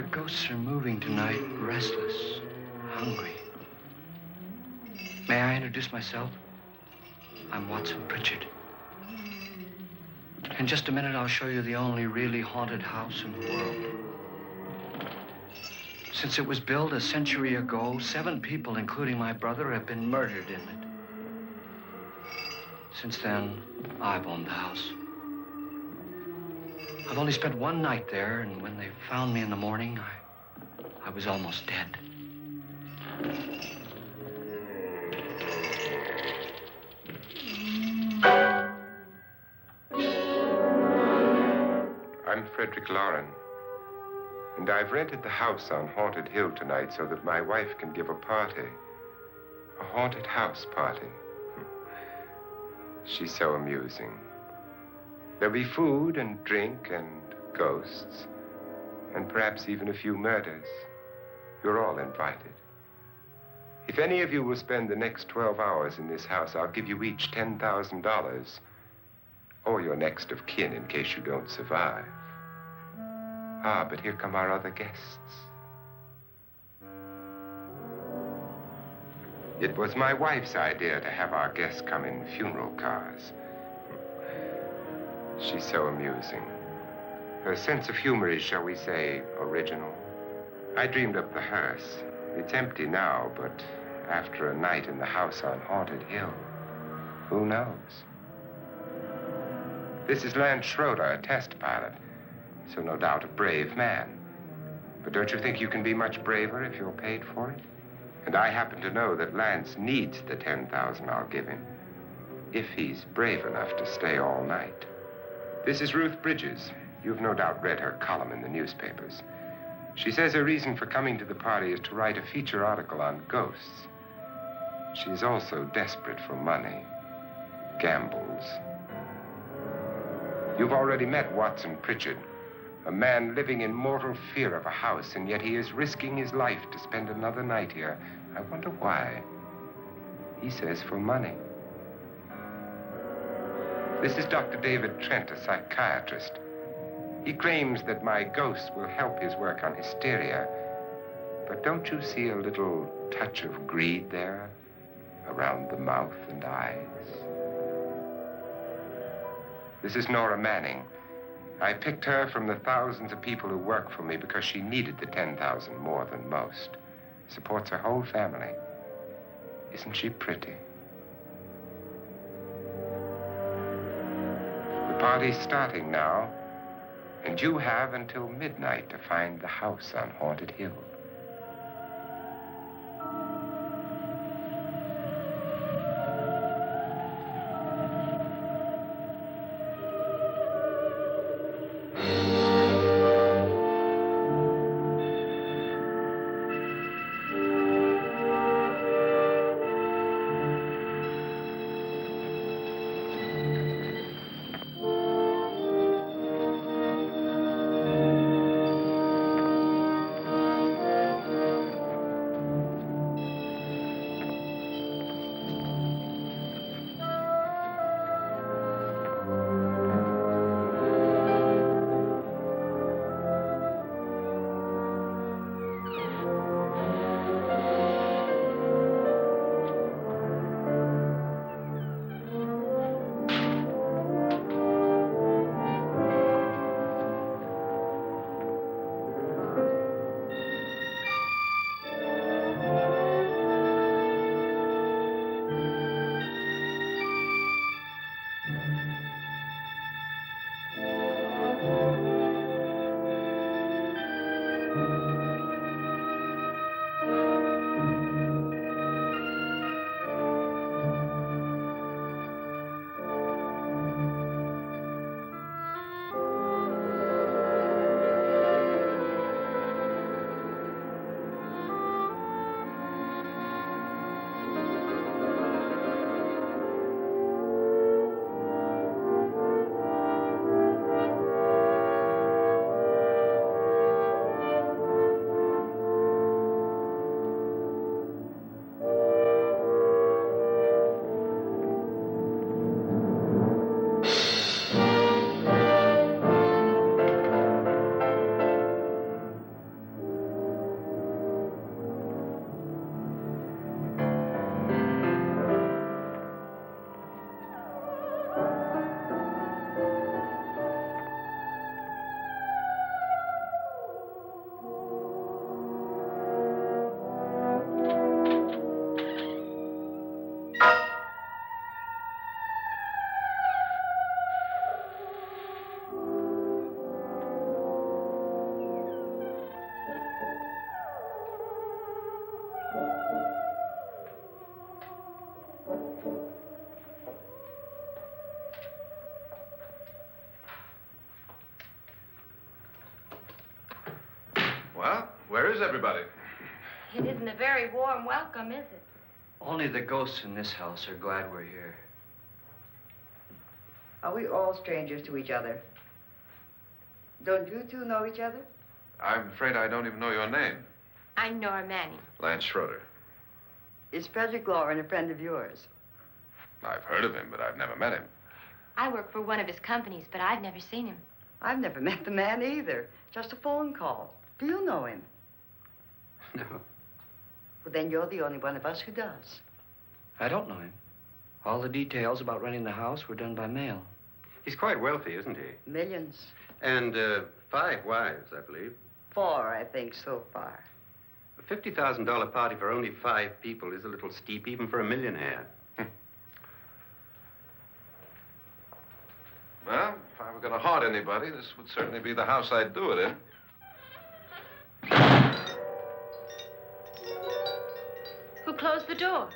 The ghosts are moving tonight, restless, hungry. May I introduce myself? I'm Watson Pritchard. In just a minute, I'll show you the only really haunted house in the world. Since it was built a century ago, 7 people, including my brother, have been murdered in it. Since then, I've owned the house. I've only spent 1 night there, and when they found me in the morning, I was almost dead. I'm Frederick Loren, and I've rented the house on Haunted Hill tonight so that my wife can give a party. A haunted house party. She's so amusing. There'll be food and drink and ghosts, and perhaps even a few murders. You're all invited. If any of you will spend the next 12 hours in this house, I'll give you each $10,000, or your next of kin in case you don't survive. Ah, but here come our other guests. It was my wife's idea to have our guests come in funeral cars. She's so amusing. Her sense of humor is, shall we say, original. I dreamed up the hearse. It's empty now, but after a night in the house on Haunted Hill, who knows? This is Lance Schroeder, a test pilot, so no doubt a brave man. But don't you think you can be much braver if you're paid for it? And I happen to know that Lance needs the $10,000 I'll give him, if he's brave enough to stay all night. This is Ruth Bridges. You've no doubt read her column in the newspapers. She says her reason for coming to the party is to write a feature article on ghosts. She's also desperate for money, gambles. You've already met Watson Pritchard, a man living in mortal fear of a house, and yet he is risking his life to spend another night here. I wonder why. He says for money. This is Dr. David Trent, a psychiatrist. He claims that my ghost will help his work on hysteria. But don't you see a little touch of greed there around the mouth and eyes? This is Nora Manning. I picked her from the thousands of people who work for me because she needed the $10,000 more than most. Supports her whole family. Isn't she pretty? The party's starting now, and you have until midnight to find the house on Haunted Hill. Well, where is everybody? It isn't a very warm welcome, is it? Only the ghosts in this house are glad we're here. Are we all strangers to each other? Don't you two know each other? I'm afraid I don't even know your name. I'm Nora Manning. Lance Schroeder. Is Frederick Loren a friend of yours? I've heard of him, but I've never met him. I work for one of his companies, but I've never seen him. I've never met the man either. Just a phone call. Do you know him? No, Well, then you're the only one of us who does. I don't know him. All the details about renting the house were done by mail. He's quite wealthy, isn't he? Millions. And 5 wives, I believe. 4, I think, so far. A $50,000 party for only 5 people is a little steep, even for a millionaire. Well, if I were going to haunt anybody, this would certainly be the house I'd do it in. Who closed the door?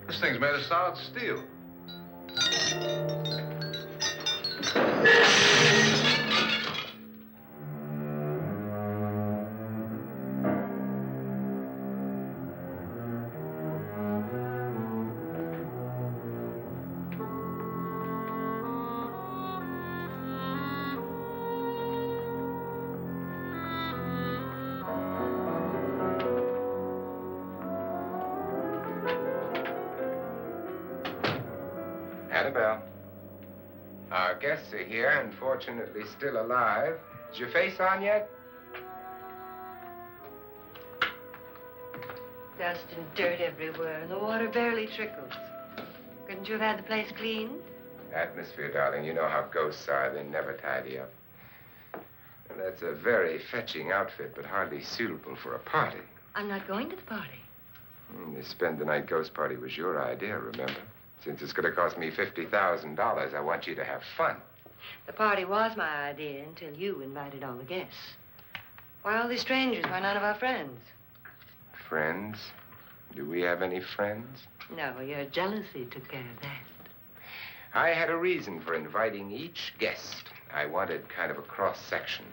This thing's made of solid steel. Annabelle. Our guests are here, unfortunately still alive. Is your face on yet? Dust and dirt everywhere, and the water barely trickles. Couldn't you have had the place cleaned? Atmosphere, darling. You know how ghosts are. They never tidy up. And that's a very fetching outfit, but hardly suitable for a party. I'm not going to the party. The spend-the-night ghost party was your idea, remember? Since it's going to cost me $50,000, I want you to have fun. The party was my idea until you invited all the guests. Why all these strangers? Why none of our friends? Friends? Do we have any friends? No, your jealousy took care of that. I had a reason for inviting each guest. I wanted kind of a cross-section.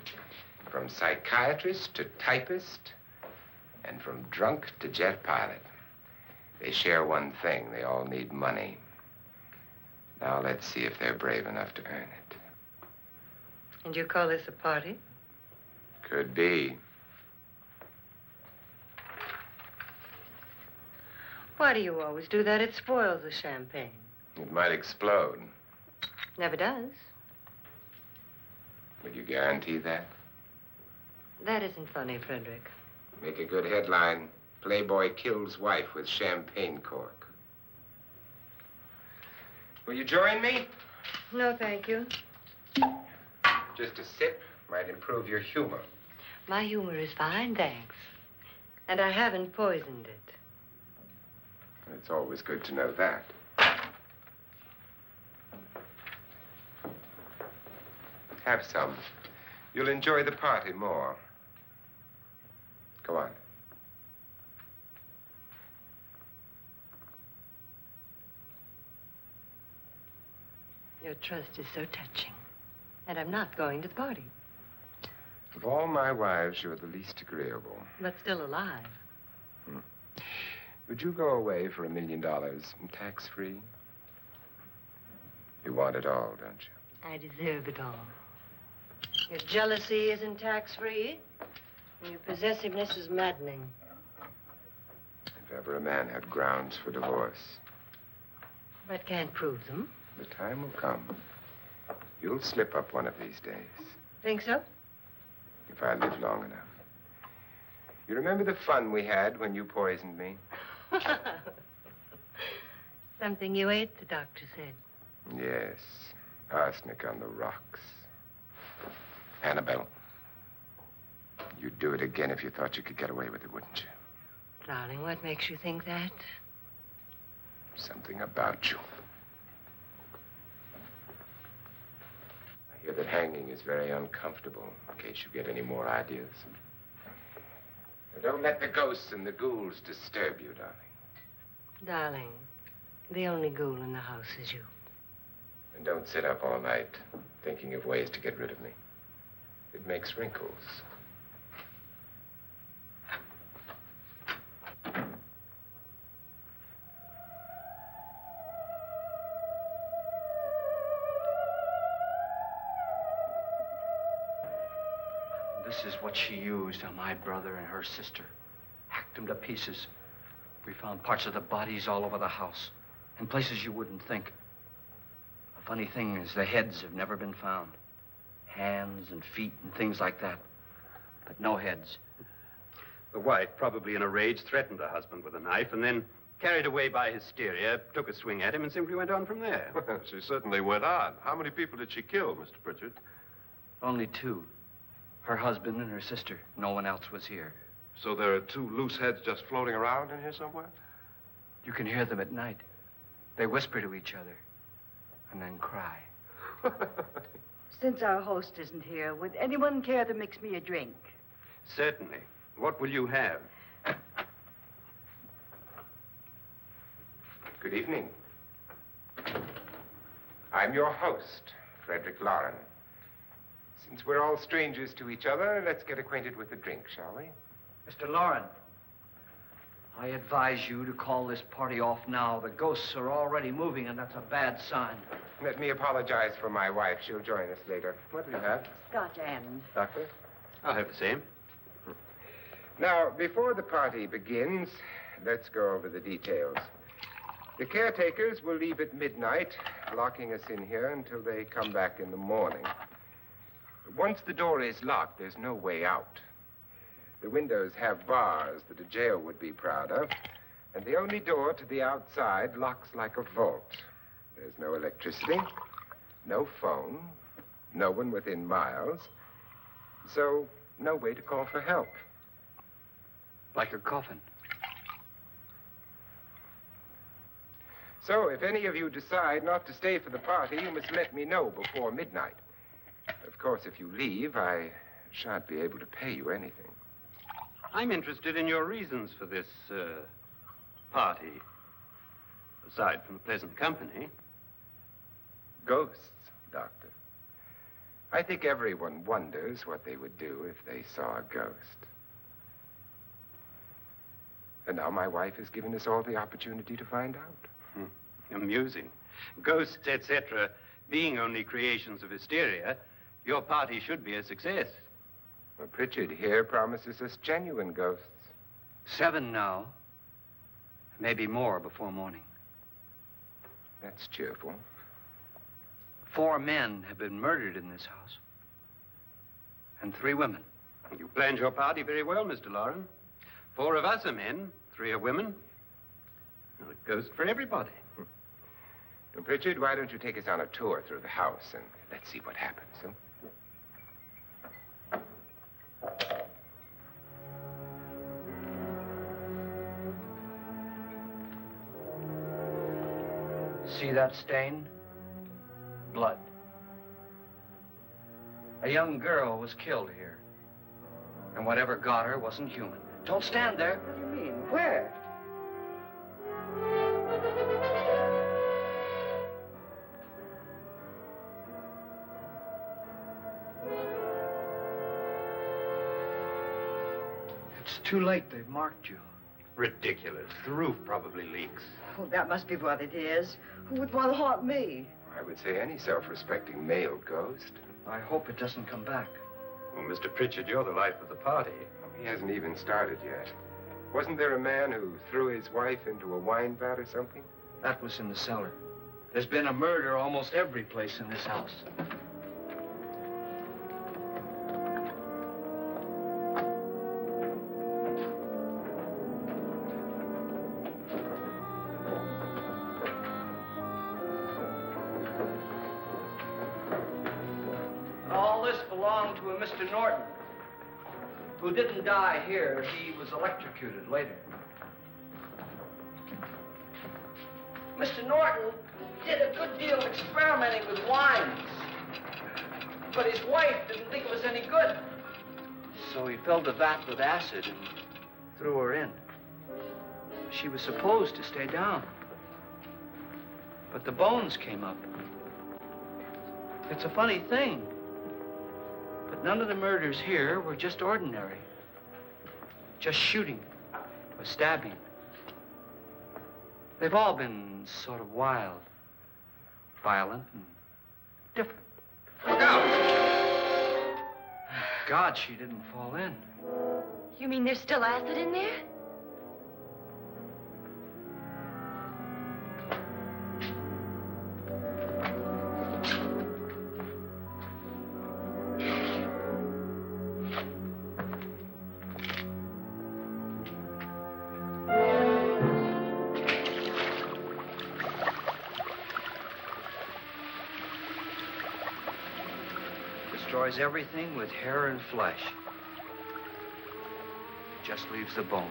From psychiatrist to typist, and from drunk to jet pilot. They share one thing. They all need money. Now let's see if they're brave enough to earn it. And you call this a party? Could be. Why do you always do that? It spoils the champagne. It might explode. Never does. Would you guarantee that? That isn't funny, Frederick. Make a good headline. Playboy kills wife with champagne cork. Will you join me? No, thank you. Just a sip might improve your humor. My humor is fine, thanks. And I haven't poisoned it. It's always good to know that. Have some. You'll enjoy the party more. Go on. Your trust is so touching. And I'm not going to the party. Of all my wives, you're the least agreeable. But still alive. Would you go away for $1 million tax-free? You want it all, don't you? I deserve it all. Your jealousy isn't tax-free. And your possessiveness is maddening. If ever a man had grounds for divorce, But can't prove them. the time will come. You'll slip up one of these days. Think so? If I live long enough. You remember the fun we had when you poisoned me? Something you ate, the doctor said. Yes. Arsenic on the rocks. Annabelle, you'd do it again if you thought you could get away with it, wouldn't you? Darling, what makes you think that? Something about you. I hear that hanging is very uncomfortable, in case you get any more ideas. Now, don't let the ghosts and the ghouls disturb you, darling. Darling, The only ghoul in the house is you. And don't sit up all night thinking of ways to get rid of me. It makes wrinkles. This is what she used on my brother and her sister. Hacked them to pieces. We found parts of the bodies all over the house, in places you wouldn't think. The funny thing is the heads have never been found. Hands and feet and things like that. But no heads. The wife, probably in a rage, threatened her husband with a knife and then, carried away by hysteria, took a swing at him and simply went on from there. She certainly went on. How many people did she kill, Mr. Pritchard? Only two. Her husband and her sister. No one else was here. So there are two loose heads just floating around in here somewhere? You can hear them at night. They whisper to each other and then cry. Since our host isn't here, would anyone care to mix me a drink? Certainly. What will you have? Good evening. I'm your host, Frederick Loren. Since we're all strangers to each other, let's get acquainted with a drink, shall we? Mr. Loren, I advise you to call this party off now. The ghosts are already moving, and that's a bad sign. Let me apologize for my wife. She'll join us later. What do you have? Scotch and. Doctor? I'll have the same. Now, before the party begins, let's go over the details. The caretakers will leave at midnight, locking us in here until they come back in the morning. Once the door is locked, there's no way out. The windows have bars that a jail would be proud of, and the only door to the outside locks like a vault. There's no electricity, no phone, no one within miles, so no way to call for help. Like a coffin. So if any of you decide not to stay for the party, you must let me know before midnight. Of course, if you leave, I shan't be able to pay you anything. I'm interested in your reasons for this, party. Aside from the pleasant company. Ghosts, Doctor. I think everyone wonders what they would do if they saw a ghost. And now my wife has given us all the opportunity to find out. Amusing. Ghosts, etc., being only creations of hysteria, your party should be a success. Well, Pritchard here promises us genuine ghosts. 7 now. Maybe more before morning. That's cheerful. 4 men have been murdered in this house. And 3 women. You planned your party very well, Mr. Loren. 4 of us are men, 3 are women. A ghost for everybody. Well, Pritchard, why don't you take us on a tour through the house and let's see what happens, huh? See that stain? Blood. A young girl was killed here. And whatever got her wasn't human. Don't stand there. What do you mean? Where? It's too late. They've marked you. Ridiculous. The roof probably leaks. Oh, that must be what it is. Who would want to haunt me? I would say any self-respecting male ghost. I hope it doesn't come back. Well, Mr. Pritchard, you're the life of the party. He hasn't even started yet. Wasn't there a man who threw his wife into a wine vat or something? That was in the cellar. There's been a murder almost every place in this house. All this belonged to a Mr. Norton, who didn't die here. He was electrocuted later. Mr. Norton did a good deal of experimenting with wines, but his wife didn't think it was any good. So he filled the vat with acid and threw her in. She was supposed to stay down. But the bones came up. It's a funny thing. But none of the murders here were just ordinary. Just shooting or stabbing. They've all been sort of wild, violent, and different. Look out! God, she didn't fall in. You mean there's still acid in there? Destroys everything with hair and flesh. Just leaves the bones.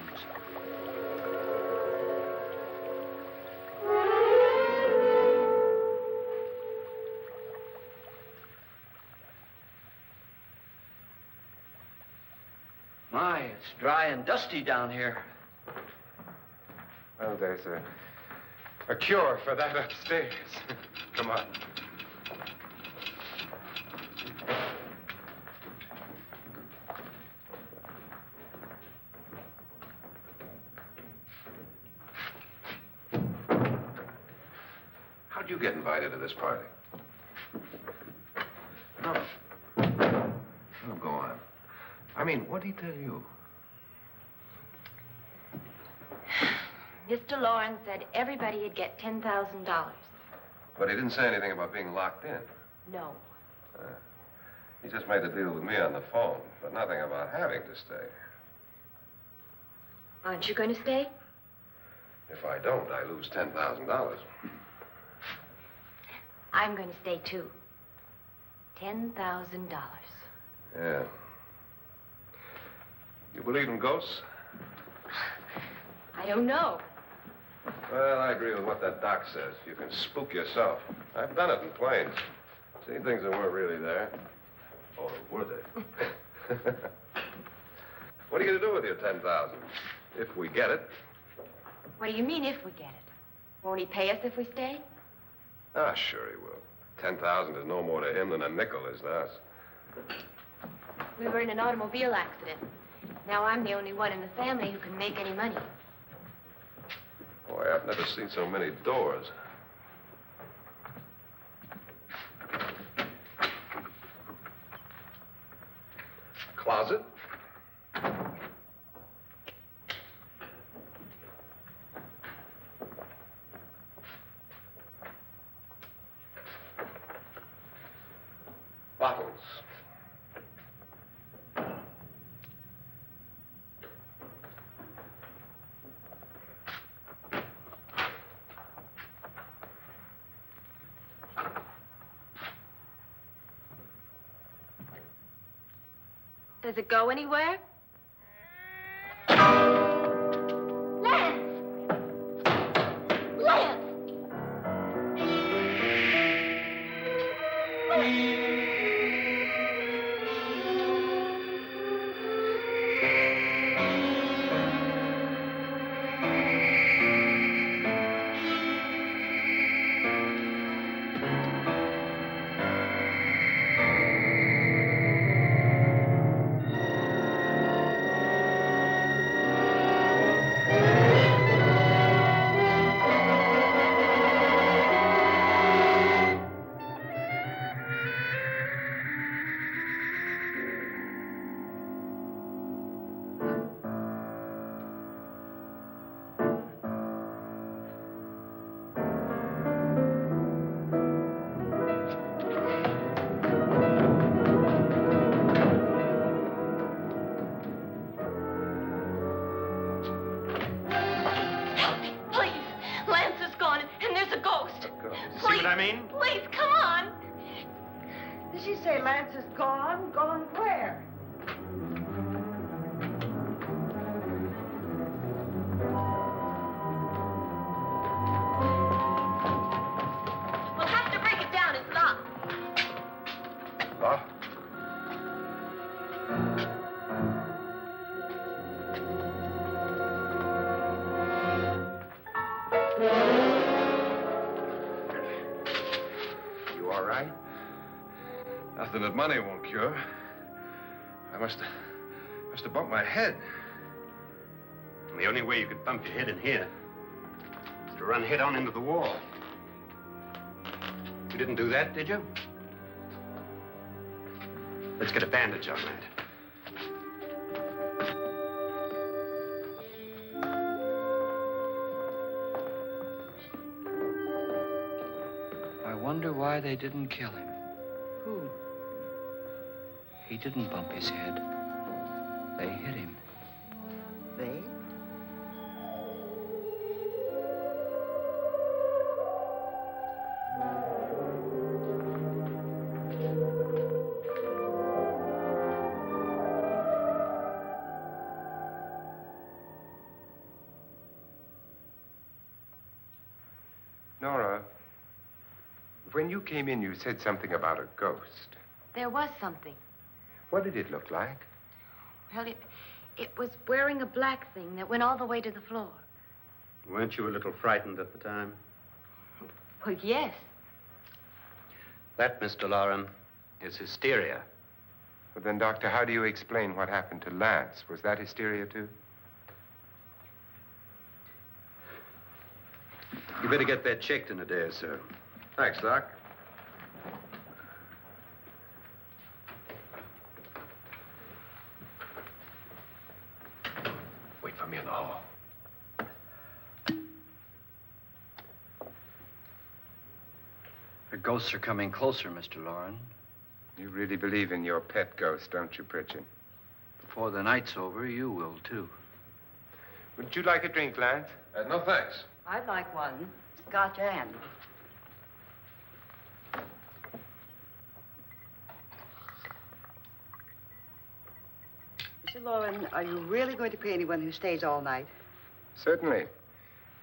My, it's dry and dusty down here. Well, there's a cure for that upstairs. Come on. How'd you get invited to this party? No. Oh, go on. I mean, what'd he tell you? Mr. Loren said everybody'd get $10,000. But he didn't say anything about being locked in. No. He just made the deal with me on the phone, but nothing about having to stay. Aren't you going to stay? If I don't, I lose $10,000. I'm going to stay, too. $10,000. Yeah. You believe in ghosts? I don't know. Well, I agree with what that doc says. You can spook yourself. I've done it in planes. Seen things that weren't really there. Or were they? What are you going to do with your $10,000? If we get it. What do you mean, if we get it? Won't he pay us if we stay? Ah, sure he will. 10,000 is no more to him than a nickel is to us. We were in an automobile accident. Now I'm the only one in the family who can make any money. Boy, I've never seen so many doors. Closet? Bottles. Does it go anywhere? Lance! Lance! See what I mean? Please, come on. Did she say Lance is gone? Gone where? We'll have to break it down. It's locked. Locked? Nothing that money won't cure. I must have bumped my head. The only way you could bump your head in here is to run head on into the wall. You didn't do that, did you? Let's get a bandage on that. I wonder why they didn't kill him. Who? He didn't bump his head. They hit him. They? Nora, when you came in, you said something about a ghost. There was something. What did it look like? Well, it was wearing a black thing that went all the way to the floor. Weren't you a little frightened at the time? Well, yes. That, Mr. Loren, is hysteria. Well, then, Doctor, how do you explain what happened to Lance? Was that hysteria, too? You better get that checked in a day or so. Thanks, Doc. Wait for me in the hall. The ghosts are coming closer, Mr. Loren. You really believe in your pet ghost, don't you, Pritchard? Before the night's over, you will, too. Would you like a drink, Lance? No, thanks. I'd like one. Scotch and. Mr. Loren, are you really going to pay anyone who stays all night? Certainly.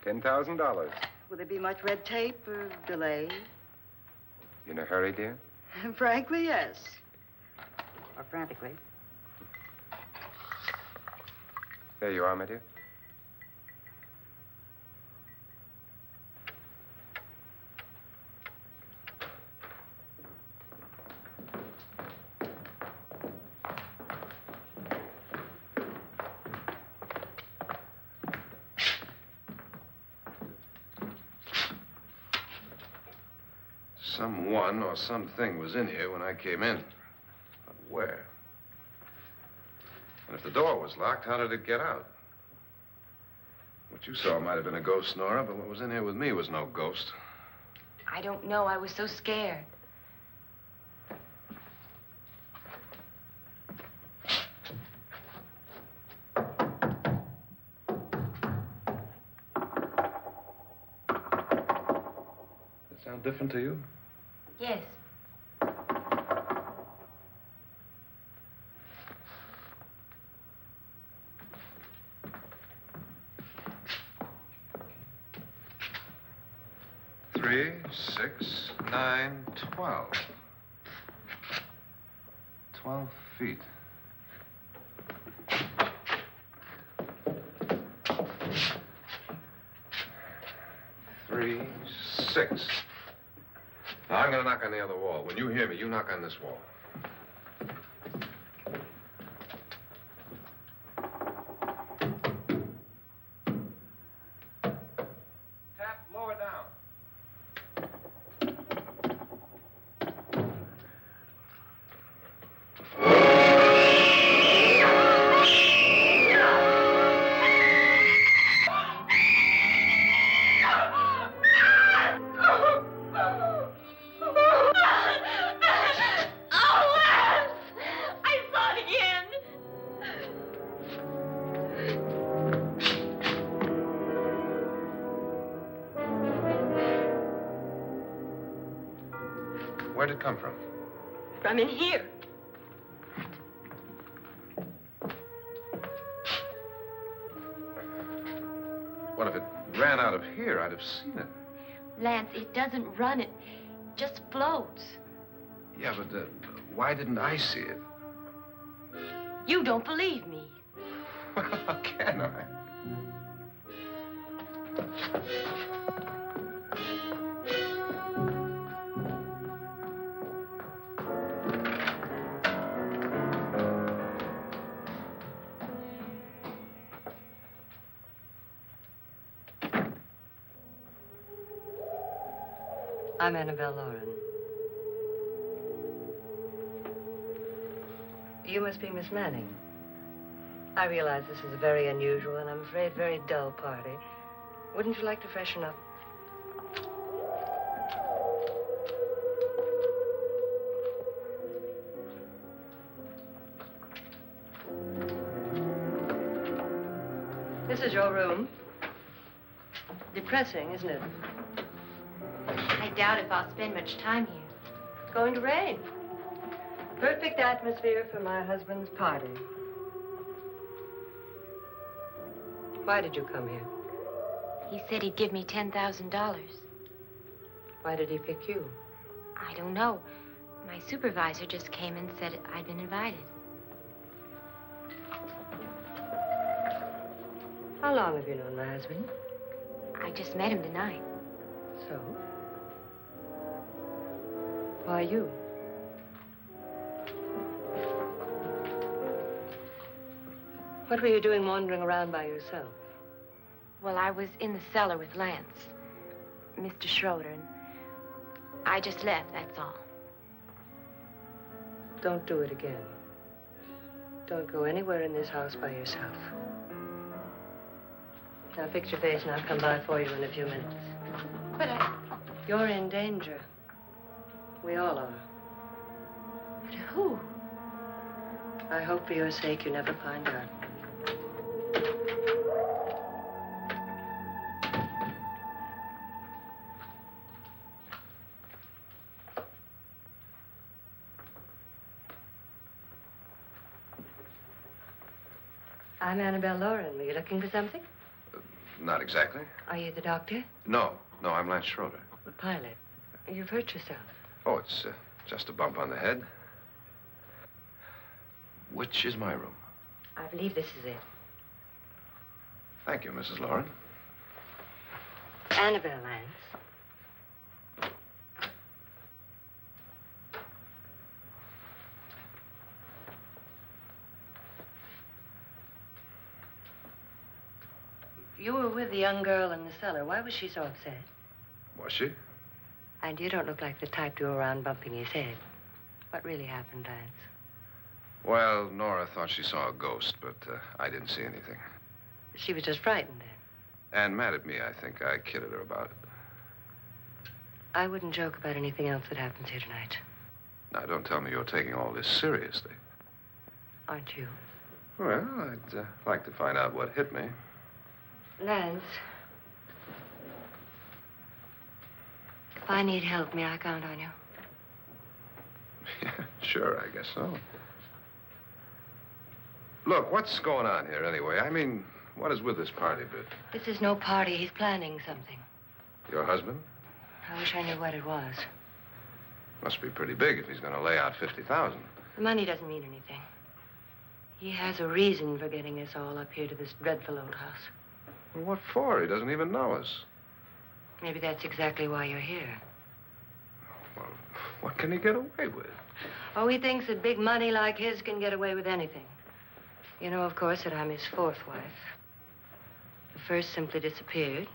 $10,000. Will there be much red tape or delay? You in a hurry, dear? Frankly, yes. Or frantically. There you are, my dear. Someone or something was in here when I came in. But where? And if the door was locked, how did it get out? What you saw might have been a ghost, Nora, but what was in here with me was no ghost. I don't know. I was so scared. Does it sound different to you? Yes. Three, 6, 9, 12. 12 feet. Three, 6. Now, I'm going to knock on the other wall. When you hear me, you knock on this wall. Tap lower down. Where'd it come from? From in here. What if it ran out of here? I'd have seen it. Lance, it doesn't run. It just floats. Yeah, but why didn't I see it? You don't believe me. Well, how can I? I'm Annabelle Loren. You must be Miss Manning. I realize this is a very unusual and I'm afraid very dull party. Wouldn't you like to freshen up? This is your room. Depressing, isn't it? I doubt if I'll spend much time here. It's going to rain. Perfect atmosphere for my husband's party. Why did you come here? He said he'd give me $10,000. Why did he pick you? I don't know. My supervisor just came and said I'd been invited. How long have you known my husband? I just met him tonight. So? Why you? What were you doing wandering around by yourself? Well, I was in the cellar with Lance, Mr. Schroeder, and I just left, that's all. Don't do it again. Don't go anywhere in this house by yourself. Now fix your face and I'll come by for you in a few minutes. But You're in danger. We all are. but who? I hope for your sake you never find out. I'm Annabelle Loren. Were you looking for something? Not exactly. Are you the doctor? No, I'm Lance Schroeder. The pilot. You've hurt yourself. Oh, it's just a bump on the head. Which is my room? I believe this is it. Thank you, Mrs. Loren. Annabelle, Lance. You were with the young girl in the cellar. Why was she so upset? Was she? And you don't look like the type to go around bumping his head. What really happened, Lance? Well, Nora thought she saw a ghost, but I didn't see anything. She was just frightened then. And mad at me, I think. I kidded her about it. I wouldn't joke about anything else that happens here tonight. Now, don't tell me you're taking all this seriously. Aren't you? Well, I'd like to find out what hit me. Lance. If I need help, may I count on you? Yeah, sure, I guess so. Look, what's going on here anyway? I mean, what is with this party bit? This is no party. He's planning something. Your husband? I wish I knew what it was. Must be pretty big if he's going to lay out 50,000. The money doesn't mean anything. He has a reason for getting us all up here to this dreadful old house. Well, what for? He doesn't even know us. Maybe that's exactly why you're here. Well, what can he get away with? Oh, he thinks that big money like his can get away with anything. You know, of course, that I'm his fourth wife. The first simply disappeared.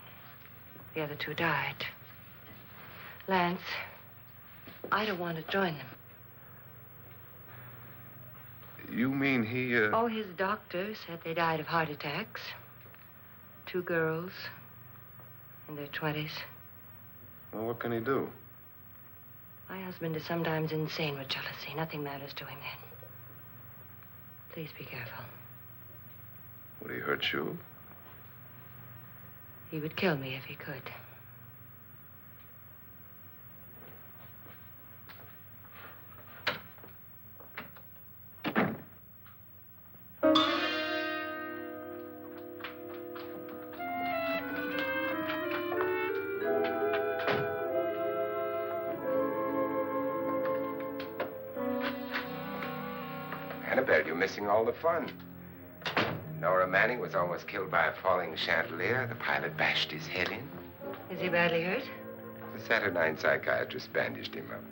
The other two died. Lance, I don't want to join them. You mean he, Oh, his doctor said they died of heart attacks. 2 girls in their 20s. Well, what can he do? My husband is sometimes insane with jealousy. Nothing matters to him then. Please be careful. Would he hurt you? He would kill me if he could. Annabelle, you're missing all the fun. Nora Manning was almost killed by a falling chandelier. The pilot bashed his head in. Is he badly hurt? The Saturnine psychiatrist bandaged him up.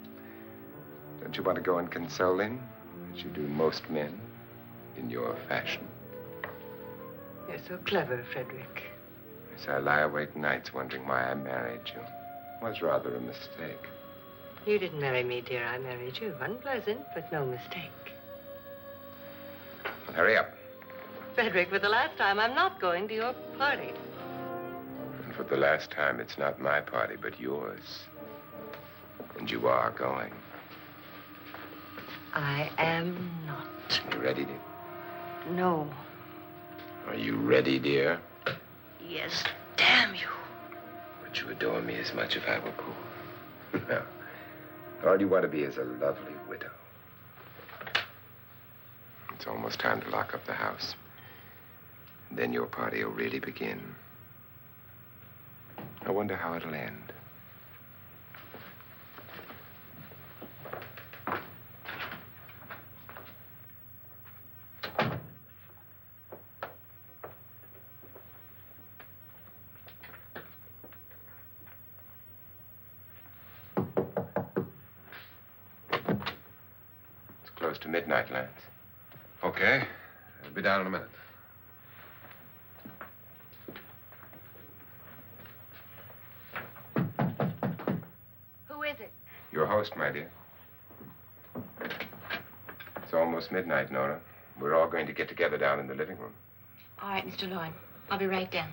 Don't you want to go and console him, as you do most men, in your fashion? You're so clever, Frederick. Yes, I lie awake nights wondering why I married you. Was rather a mistake. You didn't marry me, dear. I married you. Unpleasant, but no mistake. Well, hurry up. Frederick, for the last time, I'm not going to your party. And for the last time, it's not my party, but yours. And you are going. I am not. You ready, dear? No. Are you ready, dear? Yes, damn you. Would you adore me as much if I were poor? No. All you want to be is a lovely widow. It's almost time to lock up the house. And then your party will really begin. I wonder how it'll end. It's close to midnight, Lance. Okay. I'll be down in a minute. Who is it? Your host, my dear. It's almost midnight, Nora. We're all going to get together down in the living room. All right, Mr. Loren. I'll be right down.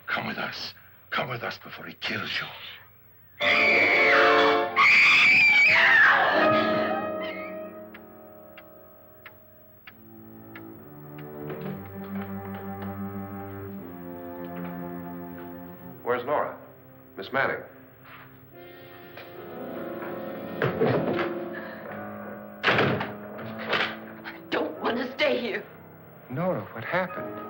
Come with us. Come with us before he kills you. Where's Nora? Miss Manning. I don't want to stay here. Nora, what happened?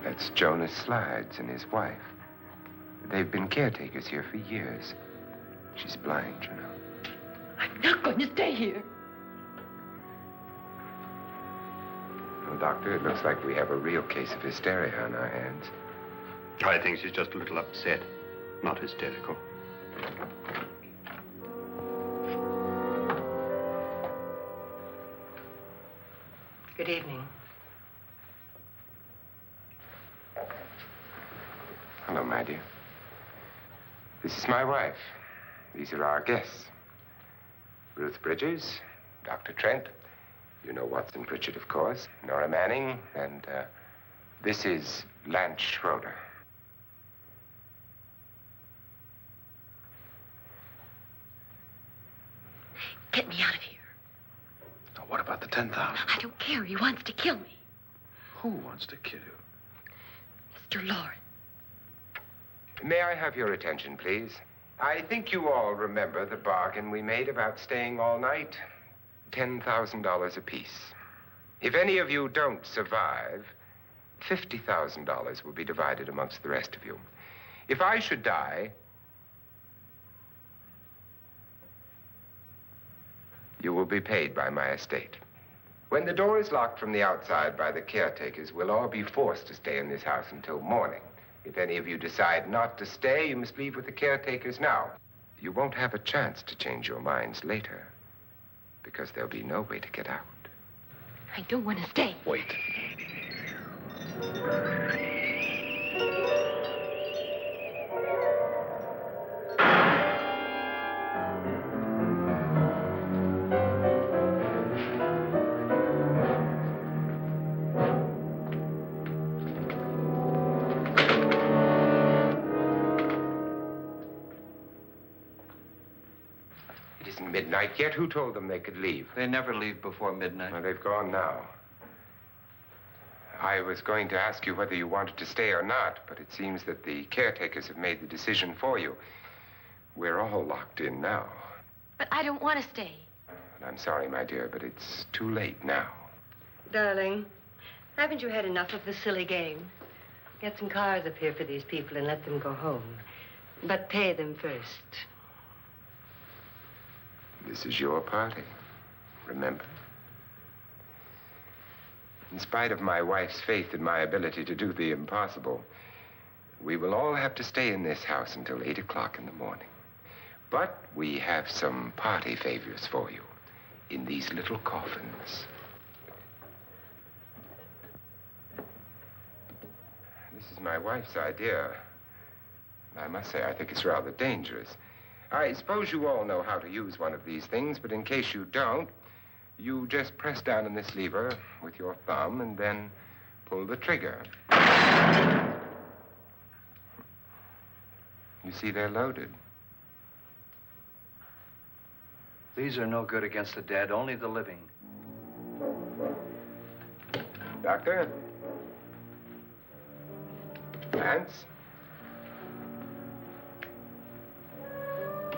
That's Jonas Slides and his wife. They've been caretakers here for years. She's blind, you know. I'm not going to stay here. Well, Doctor, it looks like we have a real case of hysteria on our hands. I think she's just a little upset, not hysterical. Good evening. Hello, my dear. This is my wife. These are our guests. Ruth Bridges, Dr. Trent. You know Watson Pritchard, of course. Nora Manning, and this is Lance Schroeder. Get me out of here. Now, what about the 10,000? I don't care. He wants to kill me. Who wants to kill you? Mr. Loren. May I have your attention, please? I think you all remember the bargain we made about staying all night. $10,000 apiece. If any of you don't survive, $50,000 will be divided amongst the rest of you. If I should die, you will be paid by my estate. When the door is locked from the outside by the caretakers, we'll all be forced to stay in this house until morning. If any of you decide not to stay, you must leave with the caretakers now. You won't have a chance to change your minds later, because there'll be no way to get out. I don't want to stay. Wait. midnight yet. Who told them they could leave? They never leave before midnight. Well, they've gone now. I was going to ask you whether you wanted to stay or not, but it seems that the caretakers have made the decision for you. We're all locked in now. But I don't want to stay. And I'm sorry, my dear, but it's too late now. Darling, haven't you had enough of the silly game? Get some cars up here for these people and let them go home. But pay them first. This is your party, remember? In spite of my wife's faith in my ability to do the impossible, we will all have to stay in this house until 8 o'clock in the morning. But we have some party favors for you in these little coffins. This is my wife's idea. I must say, I think it's rather dangerous. I suppose you all know how to use one of these things, but in case you don't, you just press down on this lever with your thumb and then pull the trigger. You see, they're loaded. These are no good against the dead, only the living. Doctor? Lance?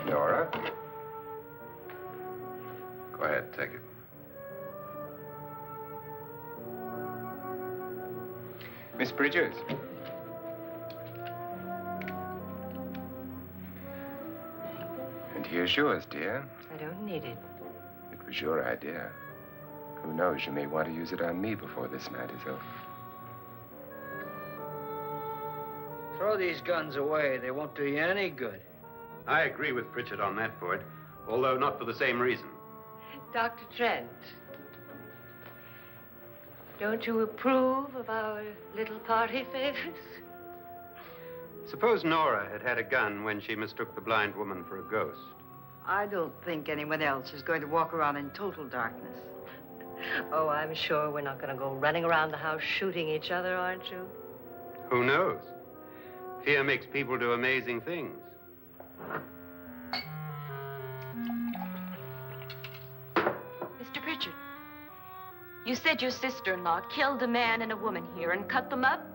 Nora? Go ahead, take it. Miss Bridges? And here's yours, dear. I don't need it. It was your idea. Who knows, you may want to use it on me before this night is over. Throw these guns away. They won't do you any good. I agree with Pritchard on that point, although not for the same reason. Dr. Trent, don't you approve of our little party favors? Suppose Nora had had a gun when she mistook the blind woman for a ghost. I don't think anyone else is going to walk around in total darkness. Oh, I'm sure we're not going to go running around the house shooting each other, aren't you? Who knows? Fear makes people do amazing things. Mr. Pritchard, you said your sister-in-law killed a man and a woman here and cut them up?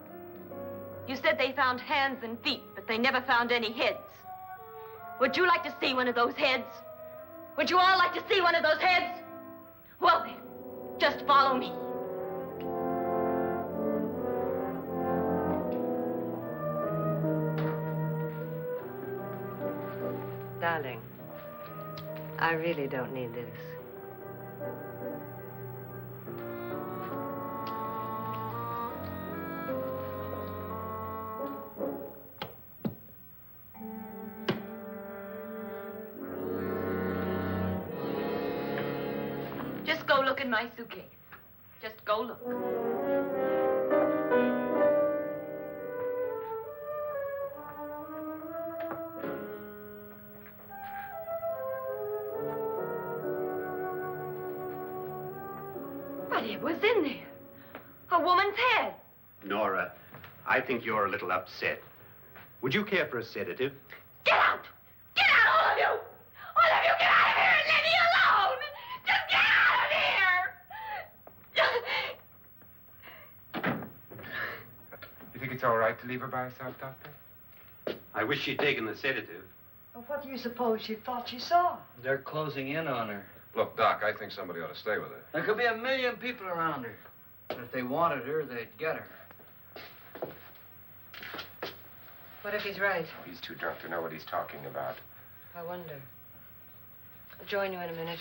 You said they found hands and feet, but they never found any heads. Would you like to see one of those heads? Would you all like to see one of those heads? Well, then, just follow me. Darling, I really don't need this. Just go look in my suitcase. Just go look. But it was in there. A woman's head. Nora, I think you're a little upset. Would you care for a sedative? Get out! Get out, all of you! All of you, get out of here and leave me alone! Just get out of here! You think it's all right to leave her by herself, Doctor? I wish she'd taken the sedative. Well, what do you suppose she thought she saw? They're closing in on her. Look, Doc, I think somebody ought to stay with her. There could be 1 million people around her. But if they wanted her, they'd get her. What if he's right? He's too drunk to know what he's talking about. I wonder. I'll join you in a minute.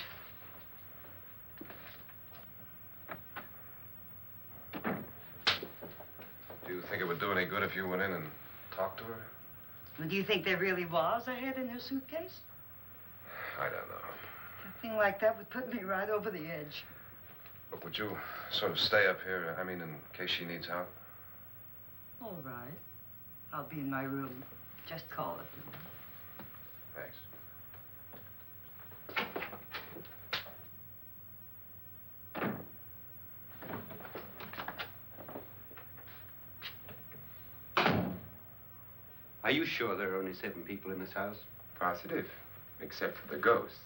Do you think it would do any good if you went in and talked to her? Well, do you think there really was a head in her suitcase? I don't know. A thing like that would put me right over the edge. Look, would you sort of stay up here, I mean, in case she needs help? All right. I'll be in my room. Just call it. Thanks. Are you sure there are only 7 people in this house? Positive, except for the ghosts.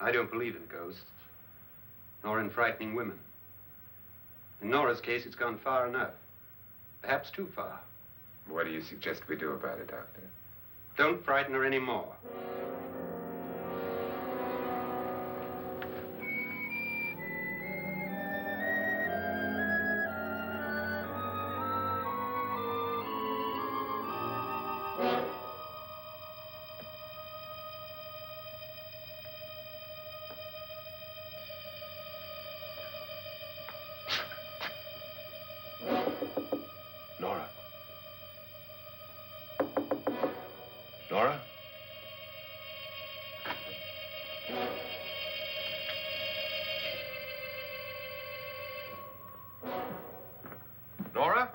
I don't believe in ghosts, nor in frightening women. In Nora's case, it's gone far enough. Perhaps too far. What do you suggest we do about it, Doctor? Don't frighten her anymore. Nora? Nora? Nora?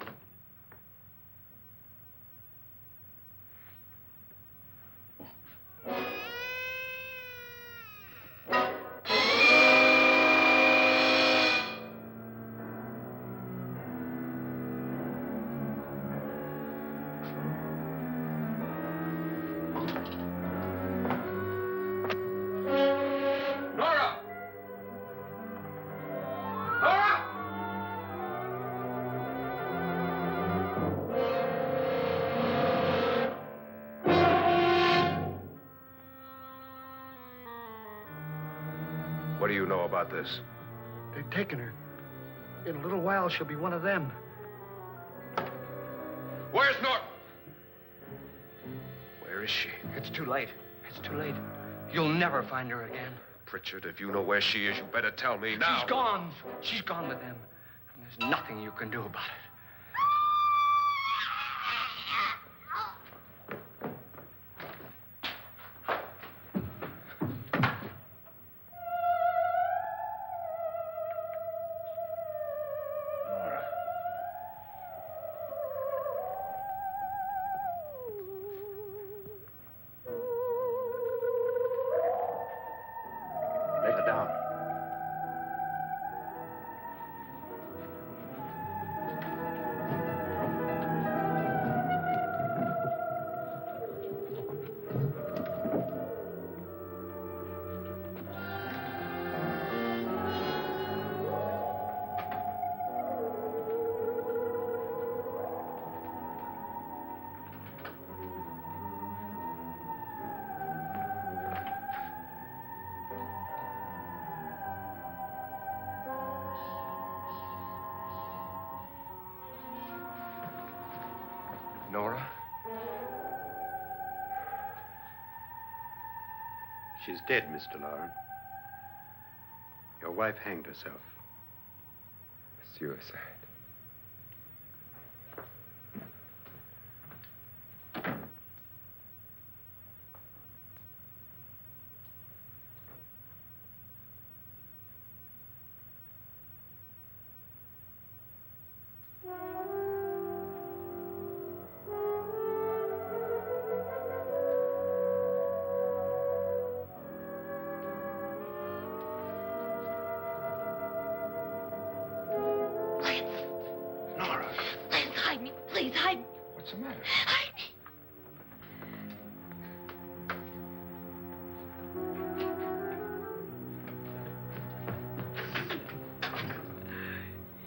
Nora! Nora! What do you know about this? They've taken her. In a little while, she'll be one of them. Where's Nora? Where is she? It's too late. It's too late. You'll never find her again. Pritchard, if you know where she is, you better tell me now. She's gone. She's gone with them. And there's nothing you can do about it. Nora. Let her down. Nora? She's dead, Mr. Loren. Your wife hanged herself. Suicide. Nora, Please hide me. Please hide me. What's the matter? Hide me.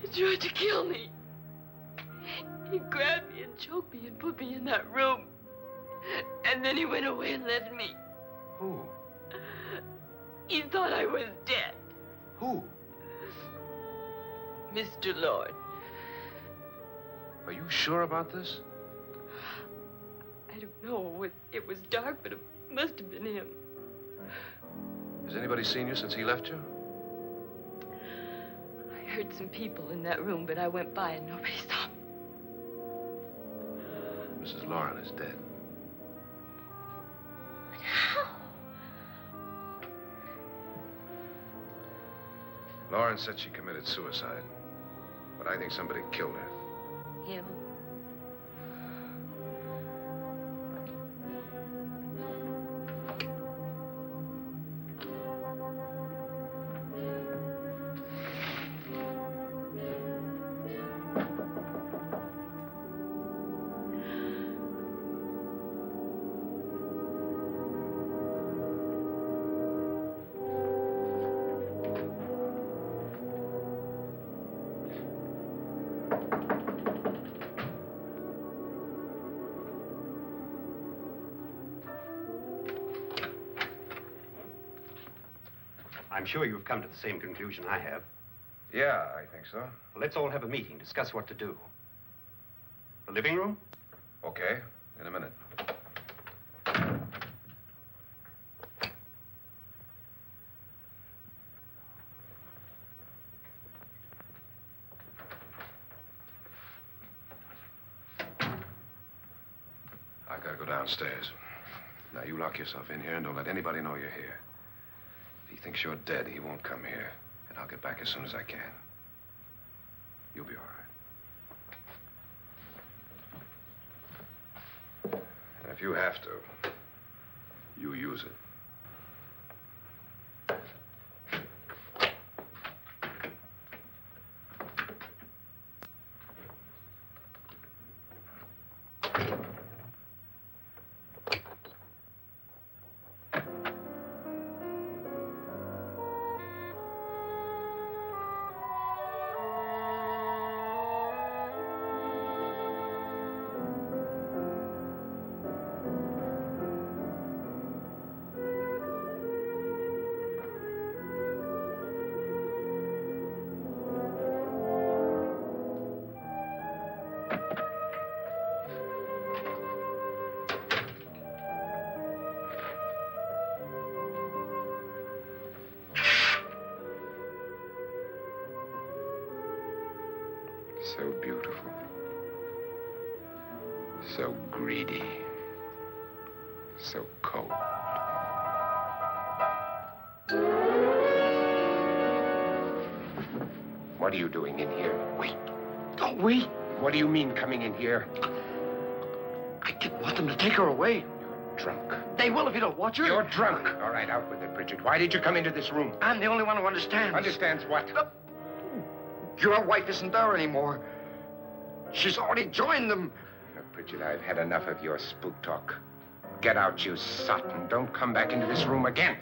He tried to kill me. He grabbed me and choked me and put me in that room. And then he went away and left me. who? He thought I was dead. Who? Mr. Lord. Are you sure about this? I don't know. It was dark, but it must have been him. Has anybody seen you since he left you? I heard some people in that room, but I went by and nobody saw me. Mrs. Loren is dead. But how? Loren said she committed suicide, but I think somebody killed her. Him? I'm sure you've come to the same conclusion I have. Yeah, I think so. Well, let's all have a meeting, discuss what to do. The living room? Okay, in a minute. I gotta go downstairs. Now, you lock yourself in here and don't let anybody know you're here. If he thinks you're dead, he won't come here. And I'll get back as soon as I can. You'll be all right. And if you have to, you use it. So beautiful. So greedy. So cold. What are you doing in here? Wait. Don't wait. What do you mean coming in here? I didn't want them to take her away. You're drunk. They will if you don't watch her. You're drunk. All right, out with it, Bridget. Why did you come into this room? I'm the only one who understands. Understands what? Your wife isn't there anymore. She's already joined them. Look, Bridget, I've had enough of your spook talk. Get out, you sot, and don't come back into this room again.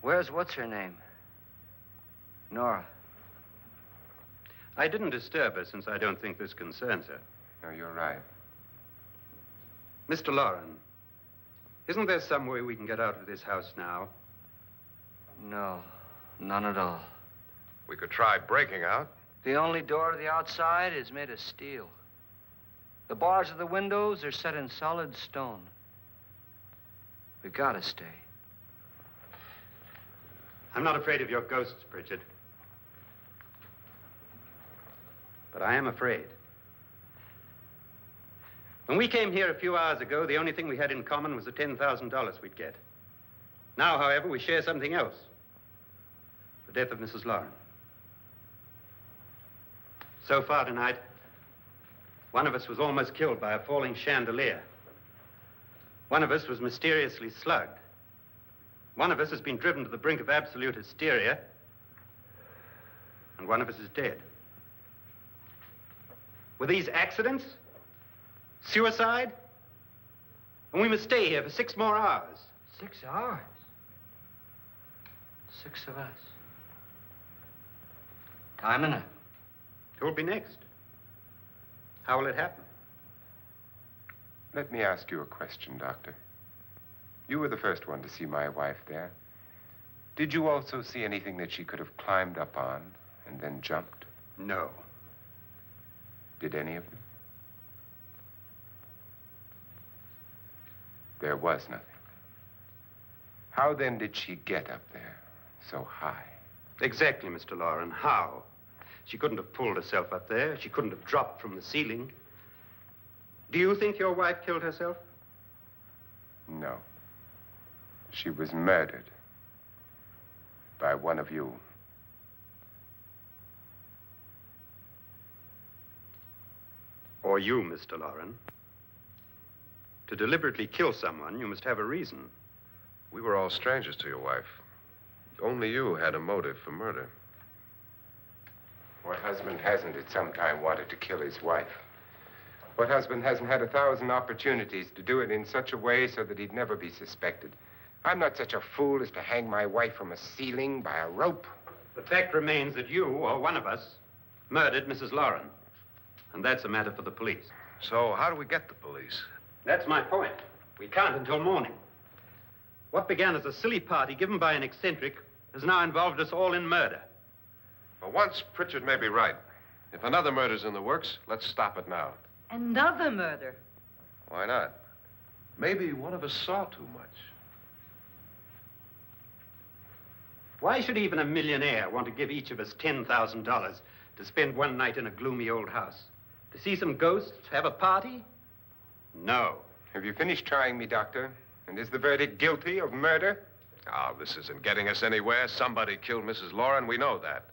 Where's what's-her-name? Nora. I didn't disturb her since I don't think this concerns her. No, you're right. Mr. Loren, isn't there some way we can get out of this house now? No, none at all. We could try breaking out. The only door to the outside is made of steel. The bars of the windows are set in solid stone. We gotta stay. I'm not afraid of your ghosts, Bridget. But I am afraid. When we came here a few hours ago, the only thing we had in common was the $10,000 we'd get. Now, however, we share something else. The death of Mrs. Loren. So far tonight, one of us was almost killed by a falling chandelier. One of us was mysteriously slugged. One of us has been driven to the brink of absolute hysteria, and one of us is dead. Were these accidents? Suicide? And we must stay here for 6 more hours. 6 hours? 6 of us. Time enough. Who'll be next? How will it happen? Let me ask you a question, Doctor. You were the first one to see my wife there. Did you also see anything that she could have climbed up on and then jumped? No. Did any of you? There was nothing. How then did she get up there so high? Exactly, Mr. Loren. How? She couldn't have pulled herself up there. She couldn't have dropped from the ceiling. Do you think your wife killed herself? No. She was murdered by one of you. Or you, Mr. Loren. To deliberately kill someone, you must have a reason. We were all strangers to your wife. Only you had a motive for murder. What husband hasn't at some time wanted to kill his wife? What husband hasn't had 1,000 opportunities to do it in such a way so that he'd never be suspected? I'm not such a fool as to hang my wife from a ceiling by a rope. The fact remains that you, or one of us, murdered Mrs. Loren. And that's a matter for the police. So how do we get the police? That's my point. We can't until morning. What began as a silly party given by an eccentric has now involved us all in murder. For once, Pritchard may be right. If another murder's in the works, let's stop it now. Another murder. Why not? Maybe one of us saw too much. Why should even a millionaire want to give each of us $10,000 to spend one night in a gloomy old house? To see some ghosts, have a party? No. Have you finished trying me, Doctor? And is the verdict guilty of murder? Oh, this isn't getting us anywhere. Somebody killed Mrs. Loren. We know that.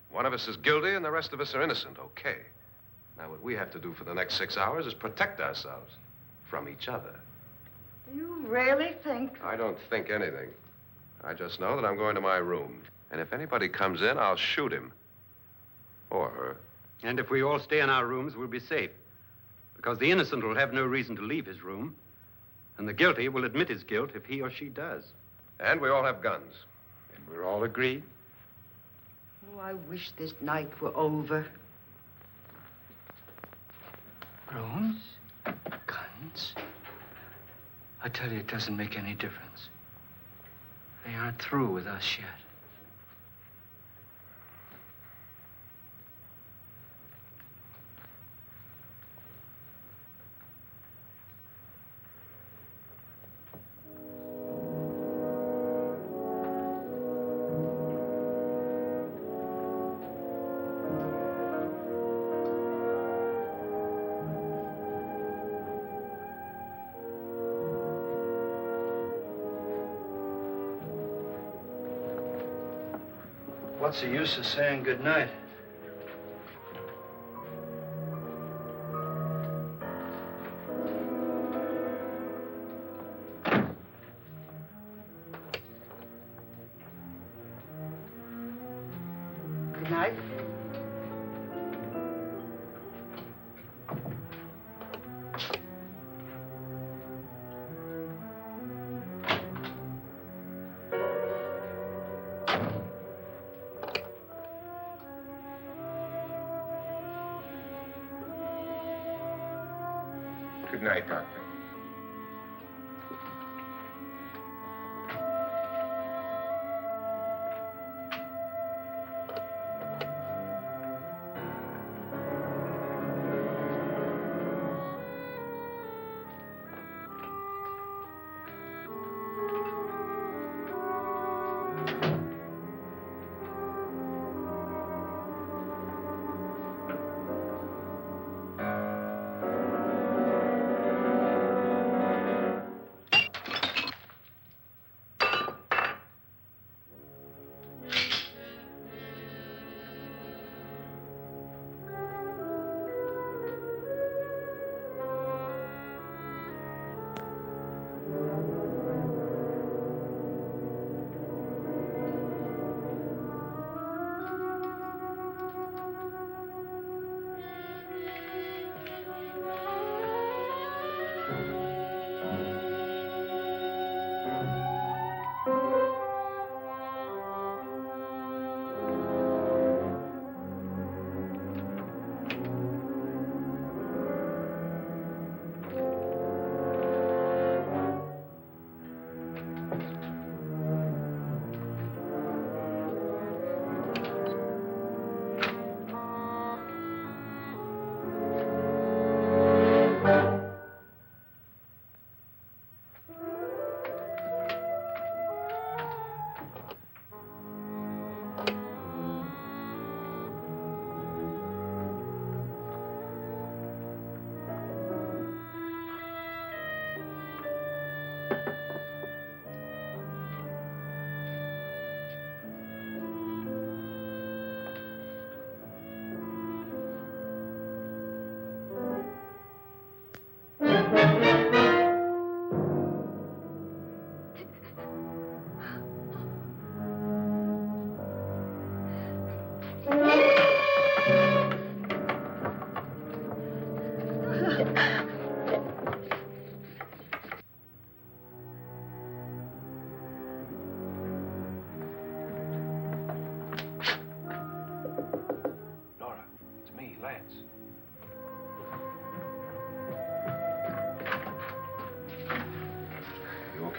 One of us is guilty and the rest of us are innocent. Okay. Now, what we have to do for the next 6 hours is protect ourselves from each other. Do you really think? I don't think anything. I just know that I'm going to my room. And if anybody comes in, I'll shoot him. Or her. And if we all stay in our rooms, we'll be safe. Because the innocent will have no reason to leave his room. And the guilty will admit his guilt if he or she does. And we all have guns. And we're all agreed? Oh, I wish this night were over. Rooms? Guns? I tell you, it doesn't make any difference. They aren't through with us yet. What's the use of saying goodnight? Good night. Good night, Doctor.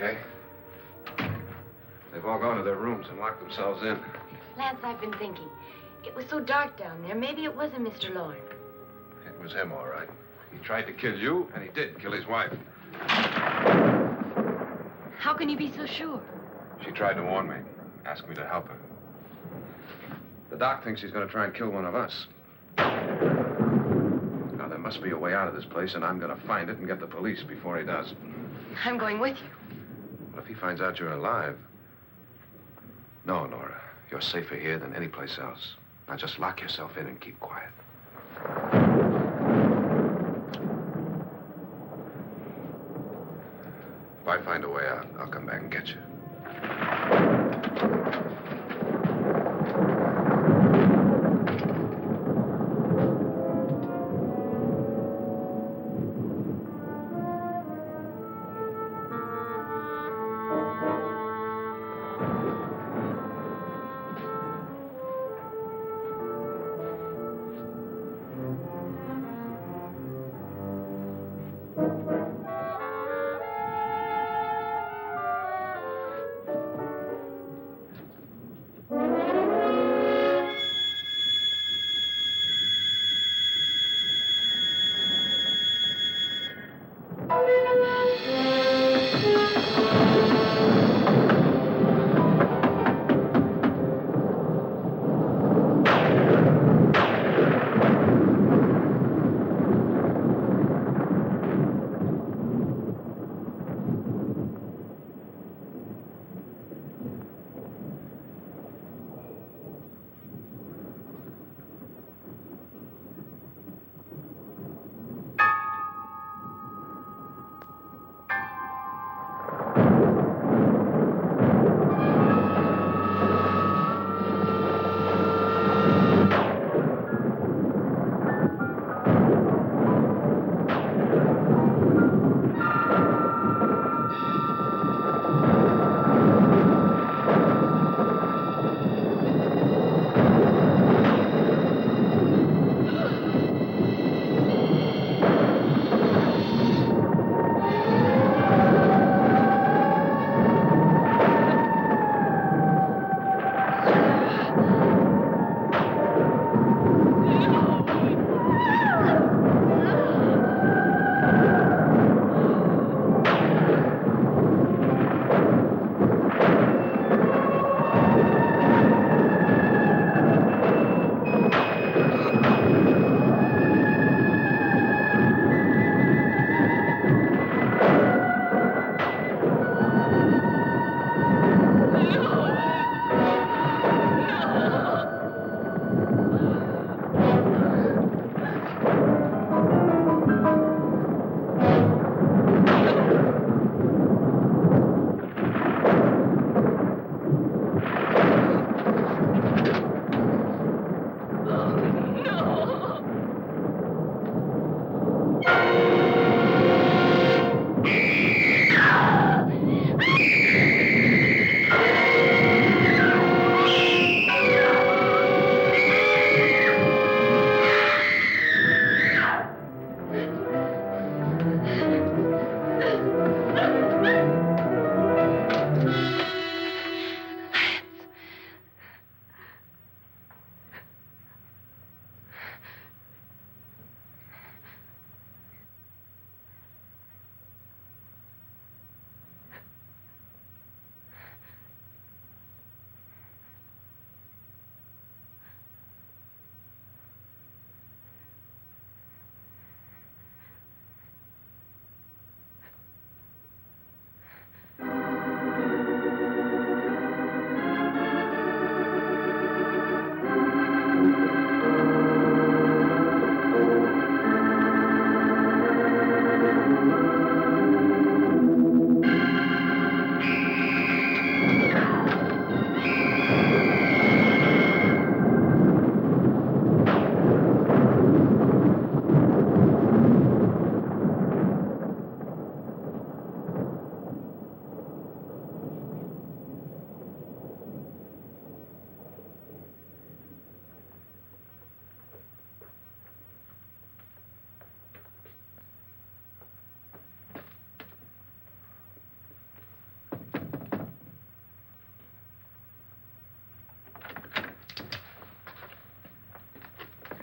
okay? They've all gone to their rooms and locked themselves in. Lance, I've been thinking. It was so dark down there. Maybe it wasn't Mr. Loren. It was him, all right. He tried to kill you, and he did kill his wife. How can you be so sure? She tried to warn me, asked me to help her. The doc thinks he's going to try and kill one of us. Now, there must be a way out of this place, and I'm going to find it and get the police before he does. I'm going with you. Well, if he finds out you're alive... No, Nora. You're safer here than any place else. Now, just lock yourself in and keep quiet. If I find a way out, I'll come back and get you.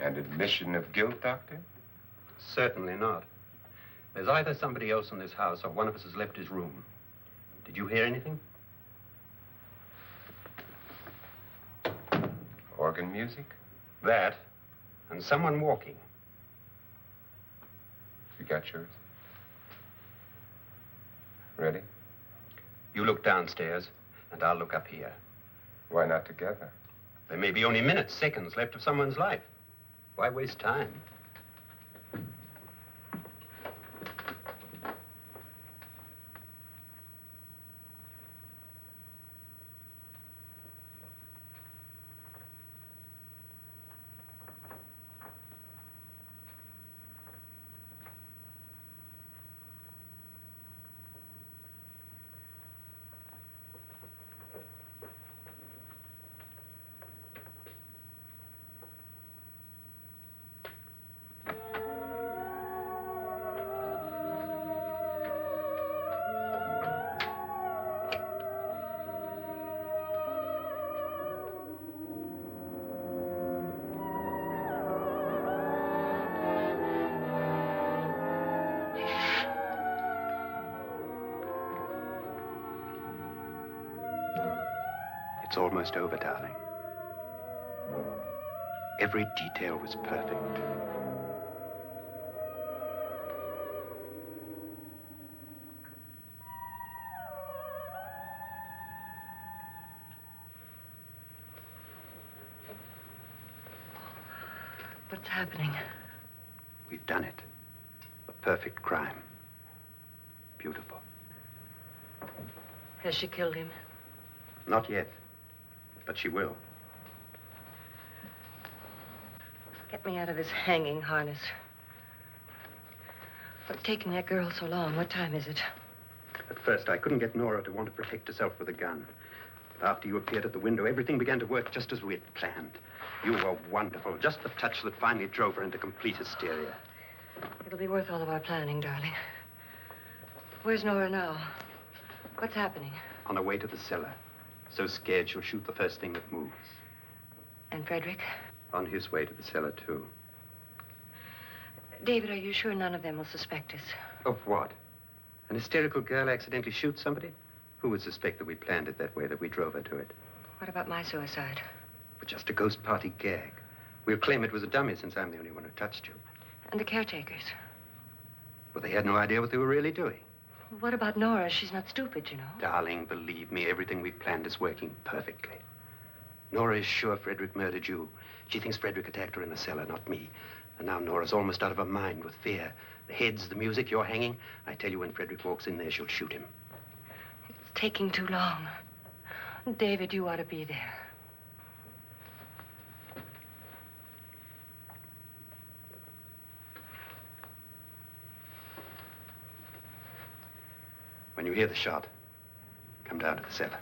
And admission of guilt, Doctor? Certainly not. There's either somebody else in this house or one of us has left his room. Did you hear anything? Organ music? That, and someone walking. You got yours? Ready? You look downstairs, and I'll look up here. Why not together? There may be only minutes, seconds left of someone's life. Why waste time? It's almost over, darling. Every detail was perfect. What's happening? We've done it. A perfect crime. Beautiful. Has she killed him? Not yet, but she will. Get me out of this hanging harness. What's taking that girl so long? What time is it? At first, I couldn't get Nora to want to protect herself with a gun. But after you appeared at the window, everything began to work just as we had planned. You were wonderful. Just the touch that finally drove her into complete hysteria. It'll be worth all of our planning, darling. Where's Nora now? What's happening? On her way to the cellar. So scared she'll shoot the first thing that moves. And Frederick? On his way to the cellar, too. David, are you sure none of them will suspect us? Of what? An hysterical girl accidentally shoots somebody? Who would suspect that we planned it that way, that we drove her to it? What about my suicide? But just a ghost party gag. We'll claim it was a dummy since I'm the only one who touched you. And the caretakers? Well, they had no idea what they were really doing. What about Nora? She's not stupid, you know. Darling, believe me, everything we planned is working perfectly. Nora is sure Frederick murdered you. She thinks Frederick attacked her in the cellar, not me. And now Nora's almost out of her mind with fear. The heads, the music, you're hanging. I tell you, when Frederick walks in there, she'll shoot him. It's taking too long. David, you ought to be there. When you hear the shot, come down to the cellar.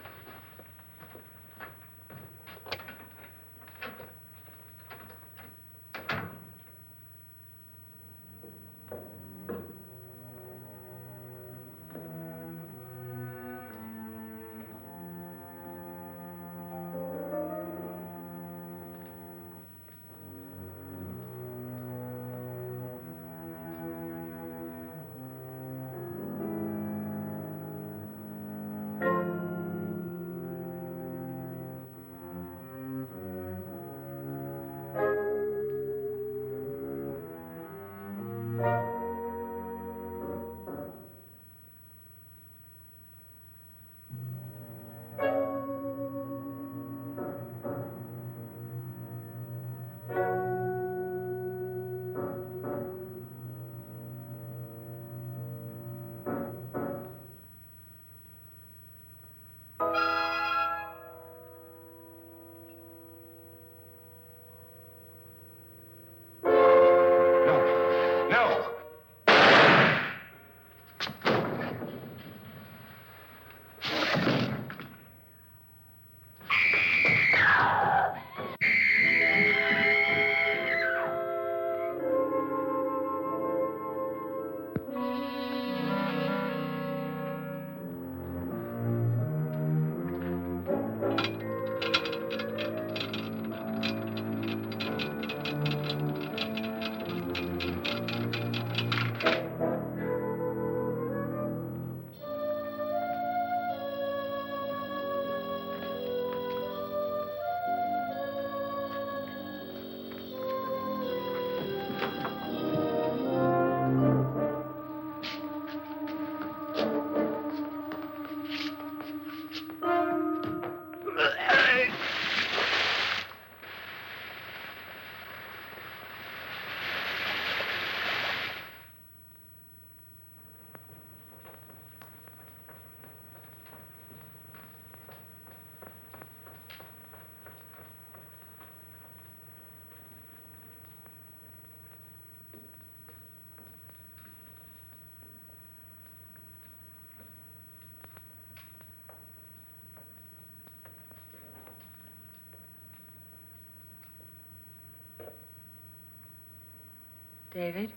David?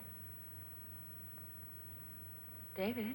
David?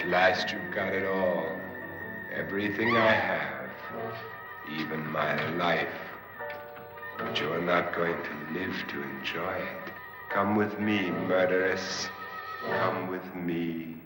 At last you've got it all. Everything I have. Even my life. But you're not going to live to enjoy it. Come with me, murderess. Come with me.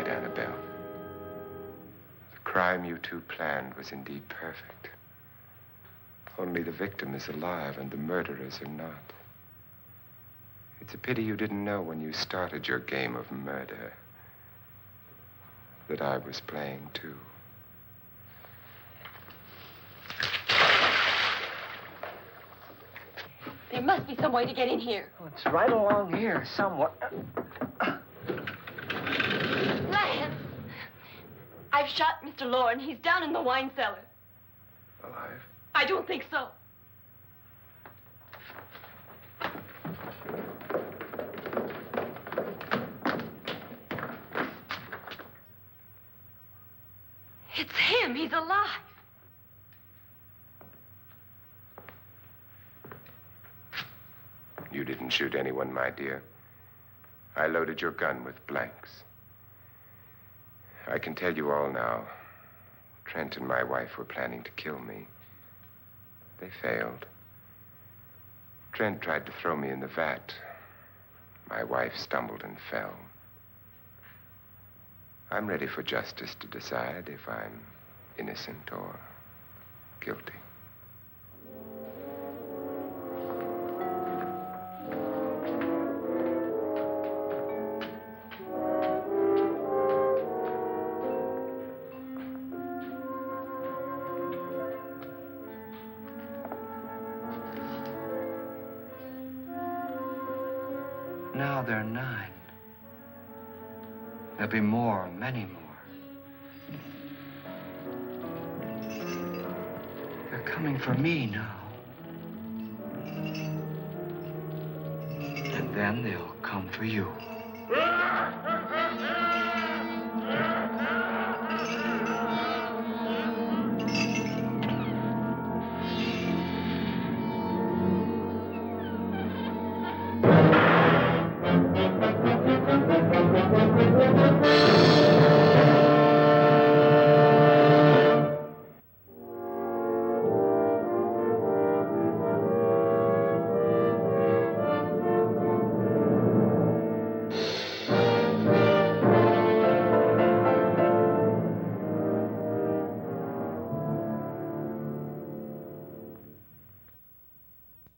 Annabelle. The crime you two planned was indeed perfect. Only the victim is alive and the murderers are not. It's a pity you didn't know when you started your game of murder that I was playing too. There must be some way to get in here. Oh, it's right along here somewhere. Lance! I've shot Mr. Loren. He's down in the wine cellar. Alive? I don't think so. It's him. He's alive. You didn't shoot anyone, my dear. I loaded your gun with blanks. I can tell you all now. Trent and my wife were planning to kill me. They failed. Trent tried to throw me in the vat. My wife stumbled and fell. I'm ready for justice to decide if I'm innocent or guilty. Now they're 9. There'll be more, many more. They're coming for me now. And then they'll come for you.